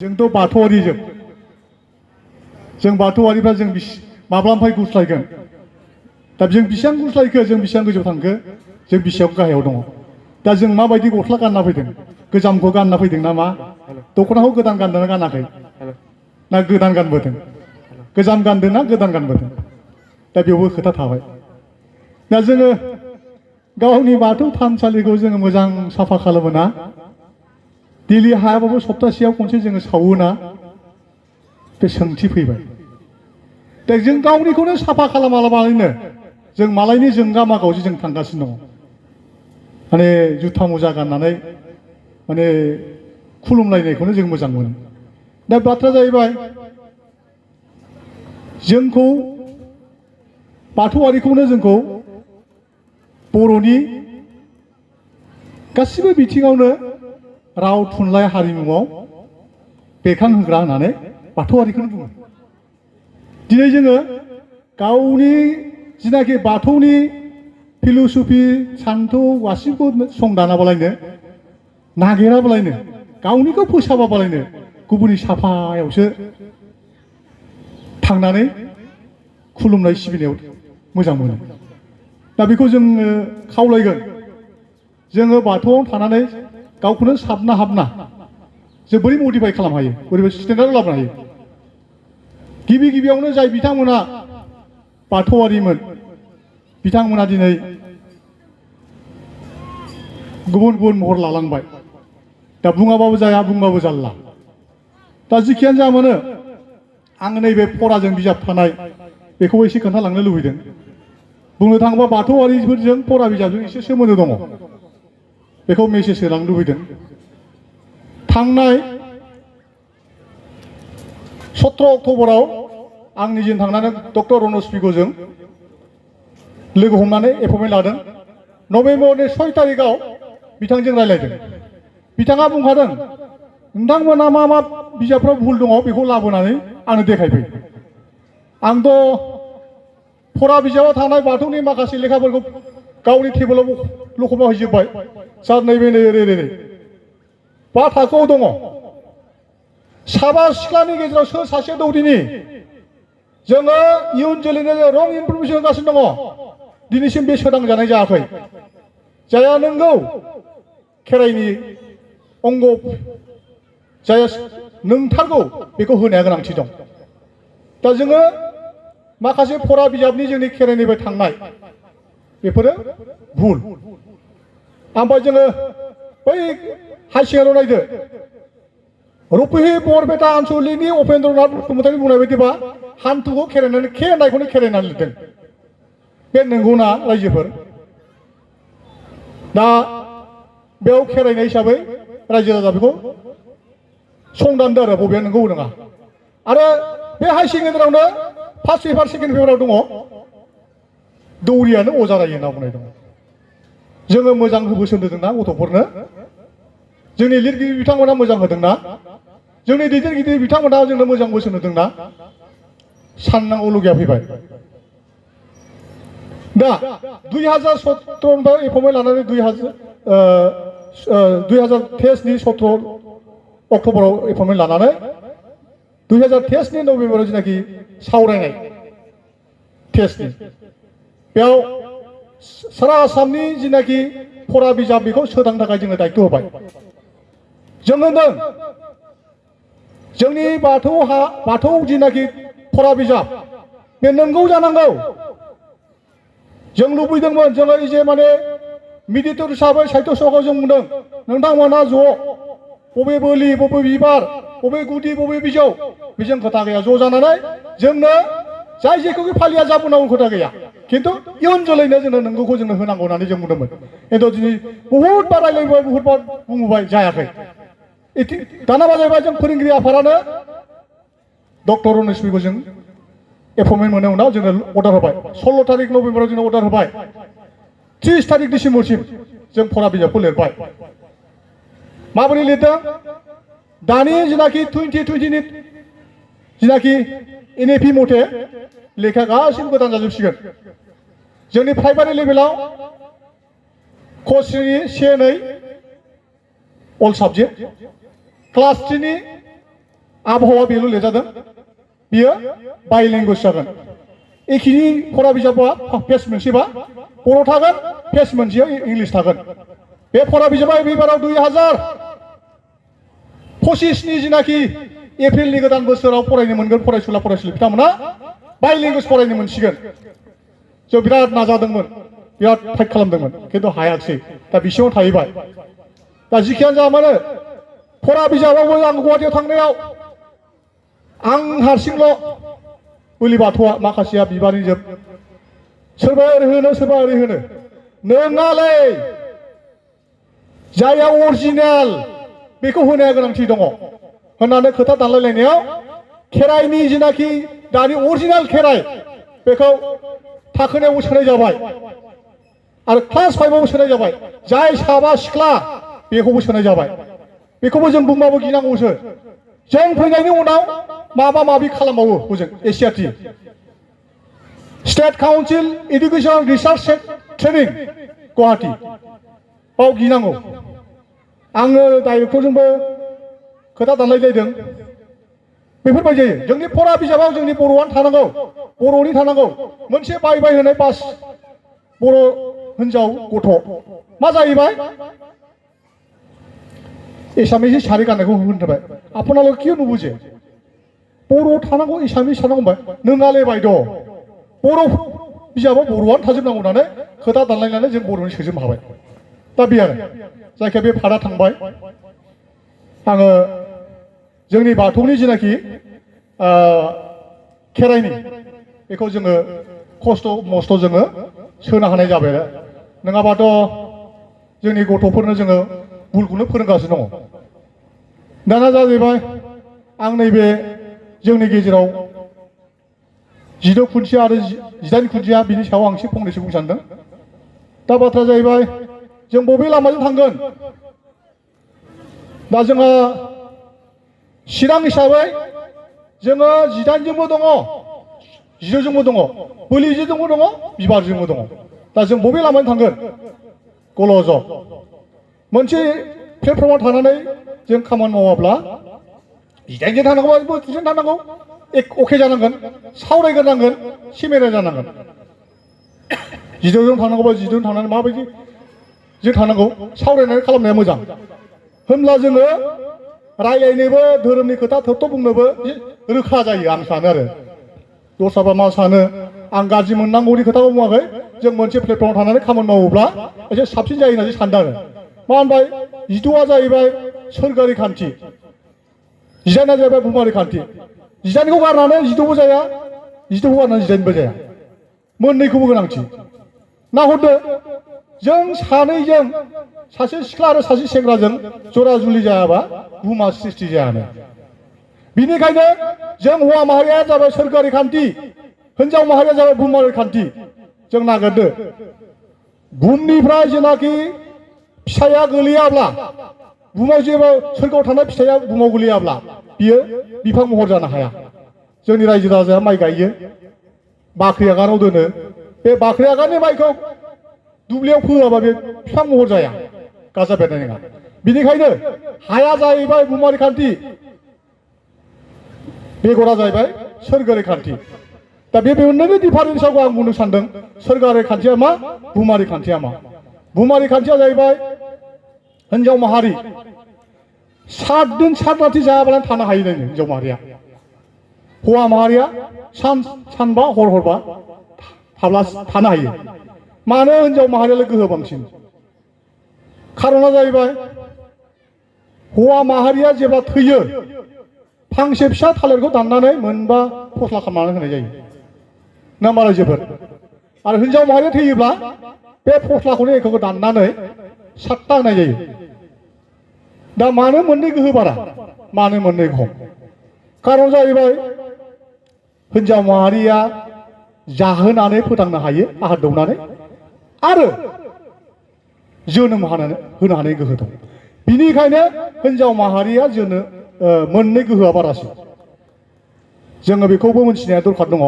जोंथ' बाथौआरि जों बाथौआरिफ्रा जों माब्लानिफ्राय गुस्लायगोन दा जों बेसेबां गुस्लायखो जों बेसेबां गोजौ थांखो जों बेसेबां गाहायाव दङ दा जों माबायदि गस्ला गानना फैदों गोजामखौ गानना फैदों ना मा दख'नाखौ गोदान गानदोंना गानाखै ना गोदान गानबोदों गोजाम गानदों ना गोदान गानबोदों दा बेयावबो खोथा थाबाय दा जोङो गावनि बाथौ थानसालिखौ जोङो मोजां साफा खालामो ना दिल्ली हायाबाबो सप्तासेयाव खनसे जोङो सावोना बे सोंथि फैबाय दा जों गावनिखौनो साफा खालामालाबानो जों मालायनि जोंगा मागावसो जों थांगासिनो दङ माने जुथा मुजा गाननानै माने खुलुमलायनायखौनो जों मोजां मोनो दा बाथ्रा जाहैबाय जोंखौ बाथौआरिखौनो जोंखौ बर'नि गासिबो बिथिङावनो राव थुनलाइ हारिमुआव बेरखांहोग्रा होननानै बाथौआरिखौनो बुङो दिनै जोङो गावनि जिनाखि बाथौनि फिल'सफि सान्थौ गासिबो संदानाबालायनो नागिराबालायनो गावनिखौ फोसाबाबालायनो गुबुननि साफायावसो थांनानै खुलुमनाय सिबिनायाव मोजां मोनो दा बेखौ जोङो खावलायगोन जोङो बाथौआव थानानै गावखौनो साबना हाबना जों बोरै मडिफाइ खालामनो हायो बोरै स्टेन्डार्ड लाबोनो हायो गिबि गिबियावनो जाय बिथांमोना बाथौआरिमोन बिथांमोना दिनै गुबुन गुबुन महर लालांबाय दा बुङाबाबो जाया बुंबाबो जारला दा जिखियानो जा मोनो आं नैबे फराजों बिजाब थानाय बेखौबो एसे खोन्थालांनो लुबैदों बुंनो थाङोबा बाथौआरिफोरजों फरा बिजाबजों एसे सोमोन्दो दङ बेखौ मेसेज होलांनो लुबैदों थांनाय 17 अक्ट'बराव आं निजेनो थांनानै डक्टर रनज पेगुजों लोगो हमनानै एपइन्टमेन्ट लादों नभेम्बरनि 6 तारिखआव बिथांजों रायज्लायदों बिथाङा बुंखादों नोंथांमोना मा मा बिजाबफ्राव भुल दङ बेखौ लाबोनानै आंनो देखायफै आंथ' फरा बिजाबाव थानाय बाथौनि माखासे लेखाफोरखौ गावनि टेबोलाव लखबना हैजोब्बाय सार नैबे नै ओरै ओरै बा थाखोआव दङ साबा सिख्लानि गेजेराव सोर सासे दौदिनि जोङो इयुन जोलैनो रं इनफरमेसन होगासिनो दङ दिनैसिम बे सोदांजानाय जायाखै जाया नंगौ खेराइनि अंग जाया नंथारगौ बेखौ होनाया गोनांथि दं दा जोङो माखासे फरा बिजाबनि जोंनि खेराइनिफ्राय थांनाय बेफोरो भुल ओमफ्राय जोङो बै हाइसिङाव नायदो रुपहि बरपेटा आनसलिकनि उपेन्द्रनाथ बसुमतारी बुंनाय बायदिबा हान्थुखौ खेरायनानै खे होननायखौनो खेरायनानै लिरदों बे नंगौना रायजोफोर दा बेयाव खेरायनाय हिसाबै रायजो राजा बेखौ संदानदो आरो बबेया नंगौ नङा आरो बे हाइसिं गेजेरावनो फार्स्ट पेपार सेकेन्ड पेपाराव दङ दौरियानो अजा रायो होनना बुंनाय दङ जोङो मोजां बोसोन होदोंना गथ'फोरनो जोंनि लिरगिरि बिथांमोना मोजां होदोंना जोंनि दैदेनगिरि बिथांमोना जोंनो मोजां बोसोन होदोंना साननांगौलगिया फैबाय दा 2017 एपइन्टमेन्ट लानानै 2023 नि 17 अक्ट'बराव एपइन्टमेन्ट लानानै 2023 नि नभेम्बराव जिनाखि सावरायनाय टेस्टनि बेयाव सारा आसामनि जिनाखि फरा बिजाब बेखौ सोदांनो थाखाय जोङो दायित्व होबाय जों होनदों जोंनि बाथौ जिनाखि फरा बिजाब बे नंगौ जानांगौ जों लुबैदोंमोन जोङो जे माने मेडिटेटर हिसाबै साहित्य सभाखौ जों बुंदों नोंथांमोना ज' बबे बोलि बबे बिबार बबे गुदि बबे बिजौ बेजों खोथा गैया ज' जानानै जोंनो जाय जेखौ फालिया जाबोनांगौ खोथा गैया खिन्थु इयुन जोलैनो जोंनो नंगौखौ जोंनो होनांगौ होननानै जों बुंदोंमोन खिन्थु दिनै बहुद बार रायलायबाय बहुद बार बुंबाय जायाखै दाना जाहैबाय जों फोरोंगिरि आफादानो डक्टर रनज पेगुजों एपइन्टमेन्ट मोननाय उनाव जोंनो अर्डार होबाय 16 तारिख नभेम्बराव जोंनो अर्डार होबाय 30 तारिख डिसेम्बरसिम जों फरा बिजाबखौ लिरबाय माबोरै लिरदों दानि जिनाखि 2020 नि जिनाखि एनएपि मथे लेखा गासिबो गोदान जाजोबसिगोन जोंनि प्राइमारि लेभेलाव क श्रेणी से नै अल साबजेक्ट क्लास 3 नि आबहावा बेल' लिरजादों बियो बाइलेंगुवेज जागोन एखेनि फरा बिजाबा पेज मोनसेबा बर' थागोन पेज मोनसेयाव इंलिस थागोन बे फरा बिजाबा एबाराव 2025नि जिनाखि एप्रिलनि गोदान बोसोराव फरायनो मोनगोन फरायसुला फरायसुलि बिथांमोना बाइलेंगुवेज फरायनो मोनसिगोन जों बिराद नाजादोंमोन बिराद फाइट खालामदोंमोन खिन्थु हायाखिसै दा बिसिङाव थाहैबाय दा जिखियानो जा मानो फरा बिजाबावबो आं गुवाहाटियाव थांनायाव आं हारसिंल' बोलि बाथौआ माखासेया बिबारनि जोब सोरबा ओरै होनो सोरबा ओरै होनो नोंनालै जायहा अरिजिनेल बेखौ होनाया गोनांथि दङ होननानै खोथा दानलायलायनायाव खेराइनि जिनाखि दानि अरिजिनेल खेराइ बेखौ थाखोनायावबो सोनाय जाबाय आरो क्लास 5आवबो सोनाय जाबाय जाय साबा सिख्ला बेखौबो सोनाय जाबाय बेखौबो जों बुंबाबो गिनांगौसो जों फैनायनि उनाव माबा माबि खालामबावो हजों एसियाटि state council education research training Guwahati बाव गिनांगौ आङो डाइरेक्टरजोंबो खोथा दानलायलायदों बेफोरबायदि जायो जोंनि फरा बिजाबाव जोंनि बर'आनो थानांगौ बर'नि थानांगौ मोनसे बाय होनाय बास बर' हिन्जाव गथ' मा जाहैबाय एसामिस सारि गाननायखौ होनबाय आपनाल किय नुबुजे बर' थानांगौ एसामिस थानांगौ होनबाय नोंनालाय बायद' बर' बिजाबाव बर'आनो थाजोबनांगौ होननानै खोथा दानलायनानै जों बर'नि सोजोबनो हाबाय दा बे आरो जायखिया बे फारा थांबाय आङो जोंनि बाथौनि जिनाखि खेराइनि बेखौ जोङो खस्थ' मस्थ' जोङो सोनो हानाय जाबाय आरो नङाबाथ' जोंनि गथ'फोरनो जोङो भुलखौनो फोरोंगासिनो दङ दाना जाहैबाय आं नैबे जोंनि गेजेराव 16 खुन्थिया आरो 18 खुन्थिया बिनि सायाव आं एसे फंनैसो बुंनो सानदों दा बाथ्रा जाहैबाय जों बबे लामाजों थांगोन दा जोङो चिरां हिसाबै जोङो 18जोंबो दङ 16जोंबो दङ बोलिजोंबो दङ बिबारजोंबो दङ दा जों बबे लामाजों थांगोन गल'ज मोनसे प्लेटफर्माव थानानै जों खामानि मावाब्ला 18जों थानांगौबा 32जों थानांगौ अके जानांगोन सावरायग्रोनांगोन सेमिनार जानांगोन 16जों थांनांगौबा 16जों थांनानै माबायदि जों थांनांगौ सावरायनानै खालामनाया मोजां होमब्ला जोङो रायलायनोबो धोरोमनि खोथा थोबथ' बुंनोबो रोखा जायो आं सानो आरो दस्राबा मा सानो आं गाज्रि मोननांगौनि खोथाखौ बुङाखै जों मोनसे प्लेटफर्माव थानानै खामानि मावोब्ला एसे साबसिन जायो होननानै सानदों आरो मा होनबाय 12आ जाहैबाय सोरगोआरि खान्थि 18आ जाहैबाय बुहुमारि खान्थि 18खौ गारनानै 12बो जाया 12खौ गारनानै 18बो जाया मोननैखौबो गोनांथि नाहरदो जों सानैजों सासे सिख्ला आरो सासे सेंग्राजों जरा जुलि जायाबा बुहुमा सृष्टि जायानो बिनिखायनो जों हौवा माहारिया जाबाय सोरगोआरि खान्थि हिन्जाव माहारिया जाबाय बुहुमारि खान्थि जों नागिरदो बुहुमनिफ्राय जेनाखि फिसाया गोलैयाब्ला बुहुमाव जेबो सोरगोआव थानाय फिसाया बुहुमाव गोलैयाब्ला बियो बिफां महर जानो हाया जोंनि रायजो राजाया माइ गायो बाख्रि आगानाव दोनो बे बाख्रि आगाननि माइखौ दुब्लियाव फोआबा बे बिफां महर जाया गाजा बेरनाय नङा बिनिखायनो हाया जाहैबाय बुहुमारि खान्थि बेगरा जाहैबाय सोरगोआरि खान्थि दा बे मोननैबो डिफारेन्सआव आं बुंनो सानदों सोरगोआरि खान्थिया मा बुहुमारि खान्थिया मा बुहुमारि खान्थिया जाहैबाय हिन्जाव माहारि 7 दिन 7 राति जायाबालानो थानो हायो हिन्जाव माहारिया हौवा माहारिया सानबा हरबा थाब्ला थानो हायो मानो हिन्जाव माहारियालाय गोहो बांसिन खारना जाहैबाय हौवा माहारिया जेब्ला थैयो फांसे फिसा थालिरखौ दाननानै मोनबा फस्ला खालामनानै होनाय जायो ना मालाय जोबोर आरो हिन्जाव माहारिया थैयोब्ला बे फस्लाखौनो एकखौ दाननानै 7ता होनाय जायो दा मानो मोननै गोहो बारा मानो मोननै खम खारन जाहैबाय हिन्जाव माहारिया जाहोनानै फोथांनो हायो आहार दौनानै आरो जोनोम होनो हानाय गोहो दं बिनिखायनो हिन्जाव माहारिया मोननै गोहोआ बारासिन जोङो बेखौबो मिथिनाया दरखार दङ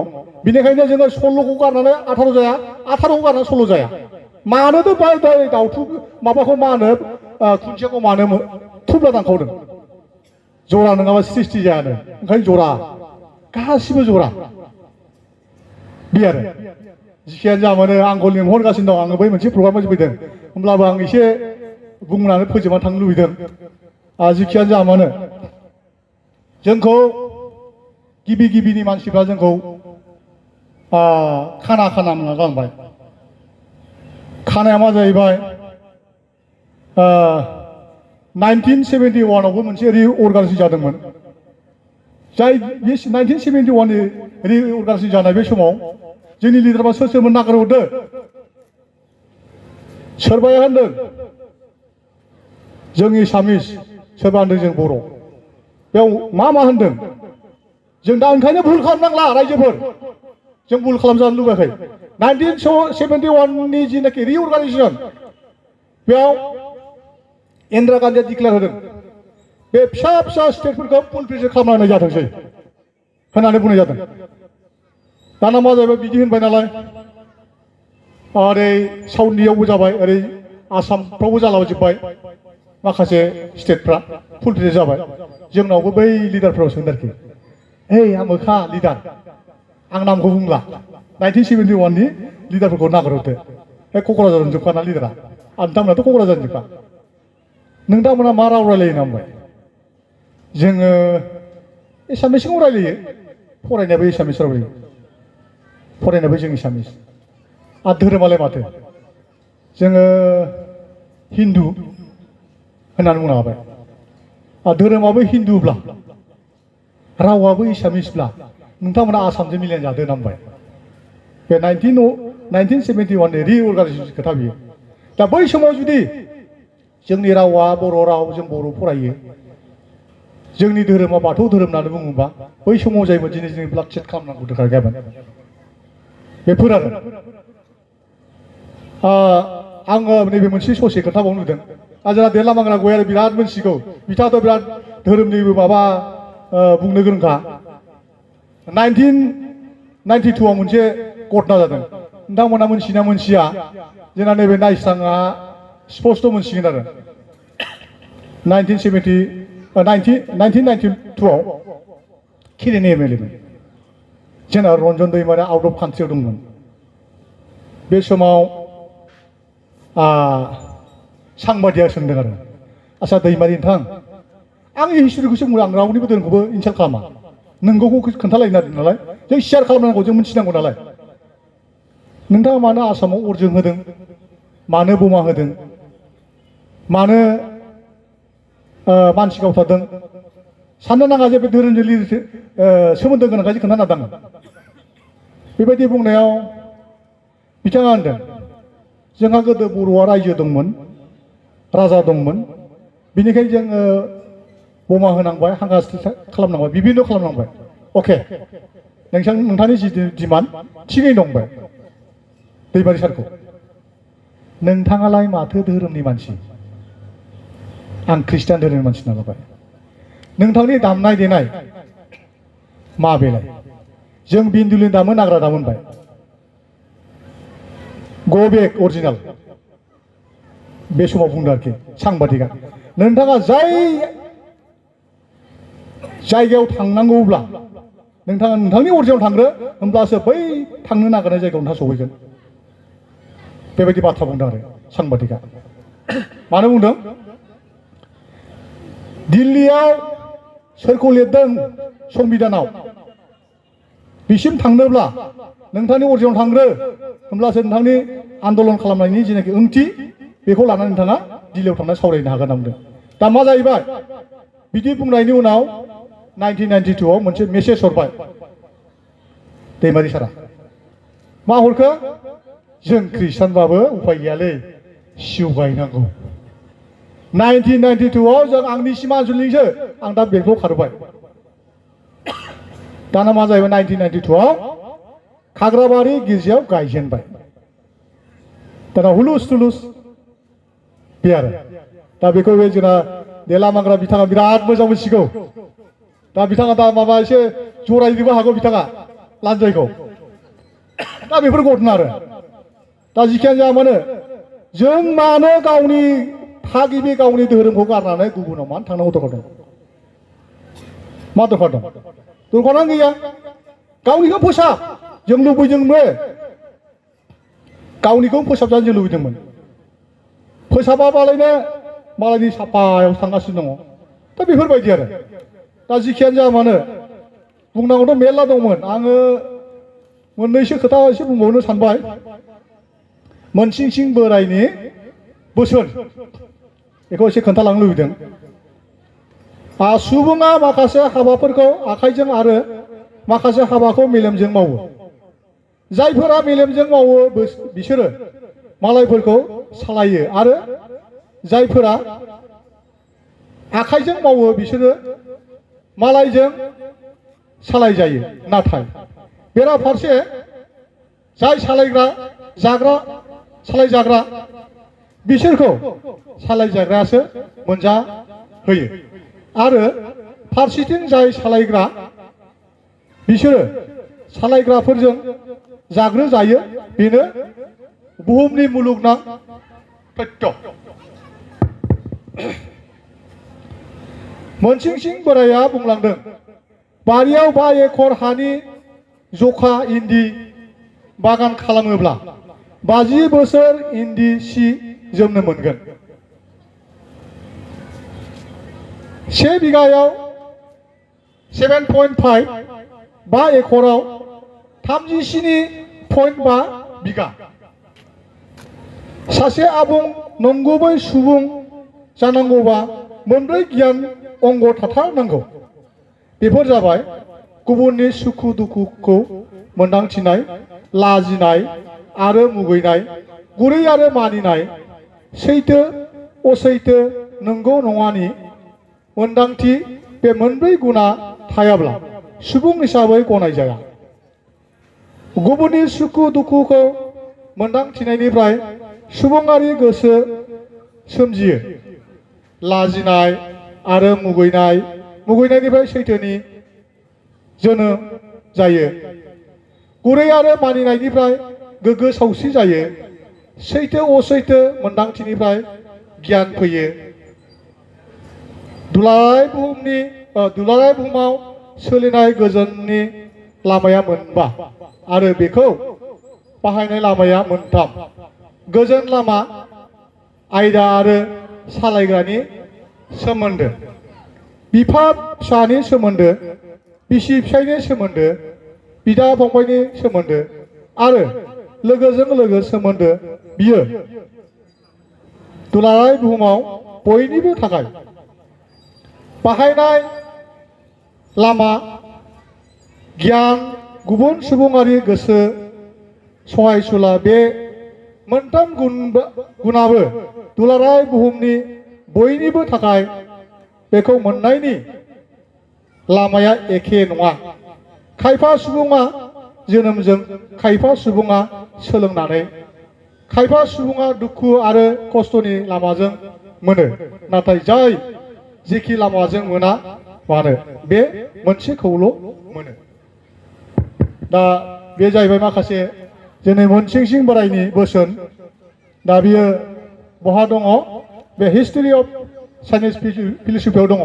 बिनिखायनो जोङो 16खौ गारनानै 18 जाया 18खौ गारनानै 16 जाया मानोथो बाय दाउथु माबाखौ मा होनो खुन्थियाखौ मानो थुब्ला दानखावदों जरा नङाबा सृष्टि जायानो ओंखायनो जरा गासिबो जरा बे आरो जिखियानो जा मानो आंखौ लिंहरगासिनो दं आङो बै मोनसे प्रग्रामाव फैदों होमब्लाबो आं एसे बुंनानै फोजोबना थांनो लुबैदों जिखियानो जा मानो जोंखौ गिबिनि मानसिफ्रा जोंखौ खाना होनना गालांबाय खानाया मा जाहैबाय 1971आवबो मोनसे रिअर्गानाइजेसन जादोंमोन जाय बे 1971नि रिअर्गानाइजेसन जानाय बे समाव जोंनि लिडारफ्रा सोरमोन नागिरहरदो सोरबाया होनदों जों एसामिस सोरबा होनदों जों बर' बेयाव मा होनदों जों दा ओंखायनो भुल खालामनांला रायजोफोर जों भुल खालामजानो लुबैयाखै 1971नि जिनाखि रिअर्गानाइजेसन बेयाव इन्दिरा गान्धीया डिक्लेयार होदों बे फिसा फिसा स्टेटफोरखौ फुलफिल खालामनाय जाथोंसै होननानै बुंनाय जादों दाना मा जाहैबाय बिदि होनबाय नालाय ओरै साउथनियावबो जाबाय ओरै आसामफ्रावबो जालाजोब्बाय माखासे स्टेटफ्रा फुलफिल जाबाय जोंनावबो बै लिडारफोराव सोंदों आरोखि hey आमोखा लिडार आं नामखौ बुंला 1971नि लिडारफोरखौ नागिरहरदो बे क'क्राझारनि जोबखाना लिडारा नोंथांमोनाथ' क'क्राझारनि जोबखा नोंथांमोना मा राव रायलायो होनना बुंबाय जोङो एसामिसखौ रायलायो फरायनायाबो एसामिस रायलायो फरायनायाबो जों एसामिस आरो धोरोमालाय माथो जोङो हिन्दु होननानै बुंनो हाबाय आरो धोरोमाबो हिन्दुब्ला रावाबो एसामिसब्ला नोंथांमोना आसामजों मिलायना जादो होनना बुंबाय बे 1971नि रिअर्गानाइजेसन खोथा बियो दा बै समाव जुदि जोंनि रावा बर' राव जों बर' फरायो जोंनि धोरोमा बाथौ धोरोम होननानै बुङोबा बै समाव जायोमोन दिनै जों ब्लाड सेट खालामनांगौ दरकार गैयामोन बेफोर आरो आङो नैबे मोनसे ससे खोन्थाबावनो नुदों जोंहा देरला मांग्रा गयारि बिराद मोनथिगौ बिथाङाथ' बिराद धोरोमनिबो माबा बुंनो गोरोंखा 1992आव मोनसे घटना जादों नोंथांमोना मोनथिना मोनथिया जोंना नैबे नायस्राङा स्पस्ट मोनसिगोन आरो 1992आव खिरिनि एमएलएमोन जोंना रन्जन दैमारिया आउट अफ कान्ट्रियाव दंमोन बे समाव सांबादिया सोंदों आरो आच्चा दैमारि नोंथां आं हिस्ट्रिखौसो बुङो आं रावनिबो धोरोमखौबो इनसाल्ट खालामा नोंगौखौ खोन्थालायनो नालाय जों शेयार खालामनांगौ जों मिथिनांगौ नालाय नोंथाङा मानो आसामाव अर जोंहोदों मानो बमा होदों मानो मानसि गावथारदों साननो नाङा जे बे धोरोमजों सोमोन्दो गोनांखायसो खोन्थानो नादां बेबायदि बुंनायाव बिथाङा होनदों जोंहा गोदो बर'आ रायजो दंमोन राजा दंमोन बिनिखायनो जोङो बमा होनांबाय हांगा खालामनांबाय बिभिन्न खालामनांबाय अके नोंथांनि जि डिमान्ड थिगैनो दंबाय दैमारि सारखौ नोंथाङालाय माथो धोरोमनि मानसि आं ख्रिस्टान धोरोमनि मानसि नालाय नोंथांनि दामनाय देनाय मा बेलाय जों बिन्दुलिन दामो नाग्रा दामोनबाय गो बेक अरिजिनाल बे समाव बुंदों आरोखि सांबादिका नोंथाङा जाय जायगायाव थांनांगौब्ला नोंथाङा नोंथांनि अरिजिनाव थांग्रो होमब्लासो बै थांनो नागिरनाय जायगायाव नोंथाङा सहैगोन बेबायदि बाथ्रा बुंदों आरो सांबादिका मानो बुंदों दिल्लीयाव सोरखौ लिरदों संबिधानाव बिसिम थांनोब्ला नोंथांनि अरिजिनाव थांग्रो होमब्लासो नोंथांनि आन्दलन खालामनायनि जेनाखि ओंथि बेखौ लानानै नोंथाङा दिल्लीयाव थांनानै सावरायनो हागोन होनना बुंदों दा मा जाहैबाय बिदि बुंनायनि उनाव 1992आव मोनसे मेसेज हरबाय दैमारि सारा मा हरखो जों ख्रिस्टानबाबो उफाय गैयालै सिउ गायनांगौ 1992आव जों आंनि सिमा ओनसोलनिसो आं दा बेंकआव खारबाय दाना मा जाहैबाय 1992आव खाग्राबारि गिर्जायाव गायजेनबाय दाना हुलुस थुलुस बे आरो दा बेखौ बे जोंना देला मांग्रा बिथाङा बिराद मोजां मोनसिगौ दा बिथाङा दा माबा एसे जरायनोबो हागौ बिथाङा लान्जायखौ दा बेफोर घटना आरो दा जिखियानो जा मानो जों मानो गावनि थागिबि गावनि धोरोमखौ गारनानै गुबुनाव मानो थांनांगौ दरकार दं मा दरखार दं दरखारानो गैया गावनिखौ फोसाब जों लुबैदोंमोन गावनिखौ फोसाबजानो जों लुबैदोंमोन फोसाबाबालायनो मालायनि साफायाव थांगासिनो दङ दा बेफोरबायदि आरो दा जिखियानो जाया मानो बुंनांगौथ' मेरला दंमोन आङो मोननैसो खोथा एसे बुंबावनो सानबाय मोनसिंसिं बोराइनि बोसोन बेखौ एसे खोन्थालांनो लुबैदों सुबुङा माखासे हाबाफोरखौ आखाइजों आरो माखासे हाबाखौ मेलेमजों मावो जायफोरा मेलेमजों मावो बिसोरो मालायफोरखौ सालायो आरो जायफोरा आखाइजों मावो बिसोरो मालायजों सालायजायो नाथाय बेराफारसे जाय सालायग्रा सालायजाग्रा बिसोरखौ सालायजाग्रायासो मोनजाहोयो आरो फारसेथिं जाय सालायग्रा बिसोरो सालायग्राफोरजों जाग्रोजायो बेनो बुहुमनि मुलुगनां सत्य मोनसिंसिं बोराइया बुंलांदों बारियाव 5 एकड़ हानि जखा इन्दि बागान खालामोब्ला 50 बोसोर इन्दि सि जोमनो मोनगोन 1 बिघायाव 7.5 5 एकड़ाव 37.5 बिघा सासे आबुं नंगुबै सुबुं जानांगौबा मोनब्रै गियान अंग थाथारनांगौ बेफोर जाबाय गुबुननि सुखु दुखुखौ मोनदांथिनाय लाजिनाय आरो मुगैनाय गुरै आरो मानिनाय सैथो असैथो नंगौ नङानि मोनदांथि बे मोनब्रै गुना थायाब्ला सुबुं हिसाबै गनायजाया गुबुननि सुखु दुखुखौ मोनदांथिनायनिफ्राय सुबुङारि गोसो सोमजियो लाजिनाय आरो मुगैनायनिफ्राय सैथोनि जोनोम जायो गुरै आरो मानिनायनिफ्राय गोग्गो सावस्रि जायो सैथो असैथो मोनदांथिनिफ्राय गियान फैयो दुलाराय बुहुमाव सोलिनाय गोजोननि लामाया मोनबा आरो बेखौ बाहायनाय लामाया मोनथाम गोजोन लामा आयदा आरो सालायग्रानि सोमोन्दो बिफा फिसानि सोमोन्दो बिसि फिसायनि सोमोन्दो बिदा फंबायनि सोमोन्दो आरो लोगोजों लोगो सोमोन्दो बियो दुलाराय बुहुमाव बयनिबो थाखाय बाहायनाय लामा गियान गुबुन सुबुङारि गोसो सहायसुला बे मोनथाम गुनाबो दुलाराय बुहुमनि बयनिबो थाखाय बेखौ मोननायनि लामाया एखे नङा खायफा सुबुङा जोनोमजों खायफा सुबुङा सोलोंनानै खायफा सुबुङा दुखु आरो खस्थ'नि लामाजों मोनो नाथाय जाय जेखि लामाजों मोना मानो बे मोनसेखौल' मोनो दा बे जाहैबाय माखासे जोंनि मोनसिंसिं बोराइनि बोसोन दा बियो बहा दङ बे हिस्ट्रि अफ चाइनिज फिलसफियाव दङ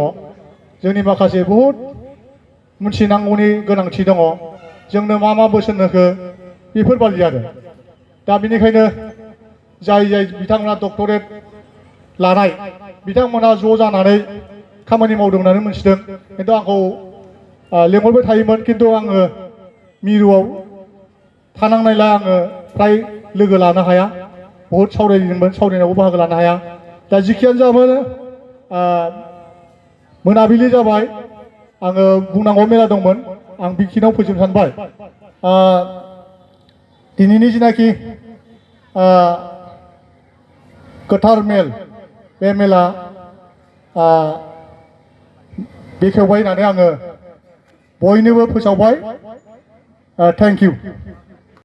जोंनि माखासे बहुद मिथिनांगौनि गोनांथि दङ जोंनो मा मा बोसोन होखो बेफोरबायदि आरो दा बेनिखायनो जाय बिथांमोना डक्टरेट लानाय बिथांमोना ज' जानानै खामानि मावदों होननानै मोनथिदों खिन्थु आंखौ लेंहरबाय थायोमोन खिन्थु आङो मिरुआव थानांनायलाय आङो फ्राय लोगो लानो हाया बहुद सावरायदोंमोन सावरायनायावबो बाहागो लानो हाया दा जिखियानो जाबाय मोनाबिलि जाबाय आङो बुंनांगौ मेला दंमोन आं बेखिनियाव फोजोबनो सानबाय दिनैनि जिनाखि गोथार मेल बे मेला बेखेवबाय होननानै आङो बयनोबो फोसावबाय थेंक इउ